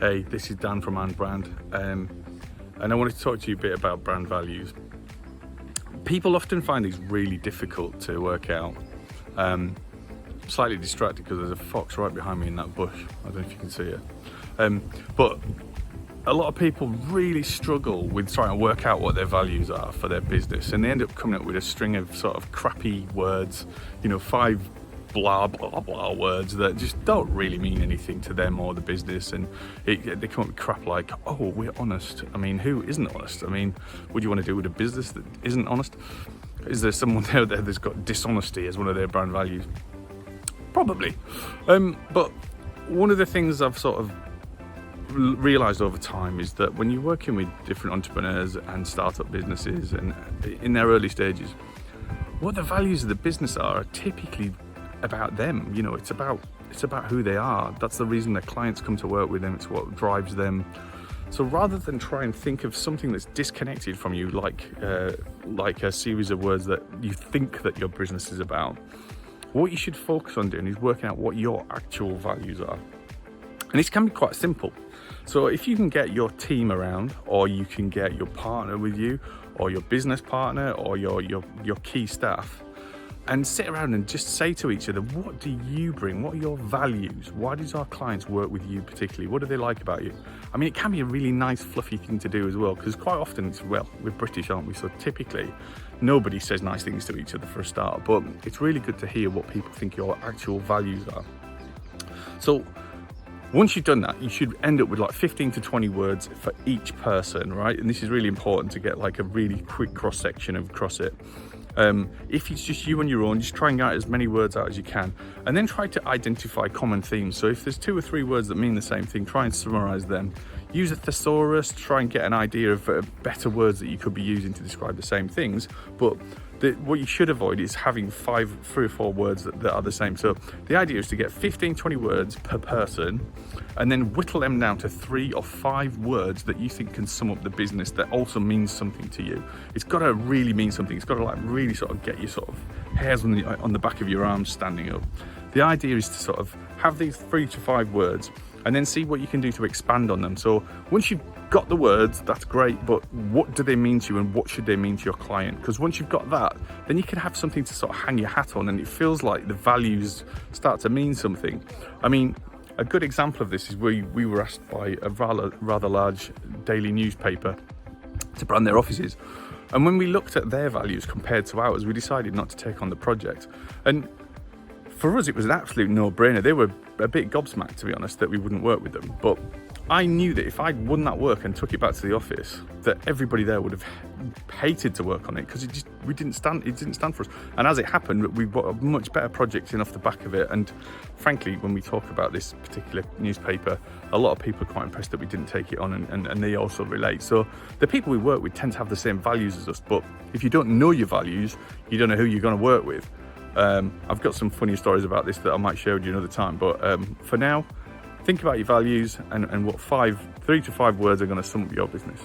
Hey, this is Dan from And Brand, and I wanted to talk to you a bit about brand values. People often find these really difficult to work out. I'm slightly distracted because there's a fox right behind me in that bush. I don't know if you can see it. But a lot of people really struggle with trying to work out what their values are for their business, and they end up coming up with a string of sort of crappy words, 5 blah blah blah words that just don't really mean anything to them or the business, and they come up with crap like, oh, we're honest. I mean, who isn't honest? I mean, would you want to deal with a business that isn't honest? Is there someone out there that's got dishonesty as one of their brand values? Probably. But one of the things I've sort of realized over time is that when you're working with different entrepreneurs and startup businesses and in their early stages, what the values of the business are typically about them. It's about who they are. That's the reason their clients come to work with them. It's what drives them. So rather than try and think of something that's disconnected from you, like a series of words that you think that your business is about, what you should focus on doing is working out what your actual values are. And this can be quite simple. So if you can get your team around, or you can get your partner with you, or your business partner, or your key staff, and sit around and just say to each other, what do you bring? What are your values? Why does our clients work with you particularly? What do they like about you? I mean, it can be a really nice, fluffy thing to do as well, because quite often we're British, aren't we? So typically, nobody says nice things to each other for a start, but it's really good to hear what people think your actual values are. So once you've done that, you should end up with like 15 to 20 words for each person, right? And this is really important to get like a really quick cross-section across it. If it's just you on your own, just try and get as many words out as you can, and then try to identify common themes. So if there's 2 or 3 words that mean the same thing, try and summarize them. Use a thesaurus to try and get an idea of better words that you could be using to describe the same things. But what you should avoid is having 3 or 4 words that are the same. So the idea is to get 15, 20 words per person, and then whittle them down to 3 or 5 words that you think can sum up the business that also means something to you. It's got to really mean something. It's got to really sort of get your sort of hairs on the back of your arms standing up. The idea is to sort of have these 3 to 5 words, and then see what you can do to expand on them. So once you've got the words, that's great, but what do they mean to you, and what should they mean to your client? Because once you've got that, then you can have something to sort of hang your hat on, and it feels like the values start to mean something. I mean, a good example of this is we were asked by a rather large daily newspaper to brand their offices. And when we looked at their values compared to ours, we decided not to take on the project. And for us, it was an absolute no-brainer. They were a bit gobsmacked, to be honest, that we wouldn't work with them. But I knew that if I'd won that work and took it back to the office, that everybody there would have hated to work on it, because it didn't stand for us. And as it happened, we got a much better project in off the back of it. And frankly, when we talk about this particular newspaper, a lot of people are quite impressed that we didn't take it on, and they also relate. So the people we work with tend to have the same values as us, but if you don't know your values, you don't know who you're going to work with. I've got some funny stories about this that I might share with you another time, but for now, think about your values and what 3 to 5 words are going to sum up your business.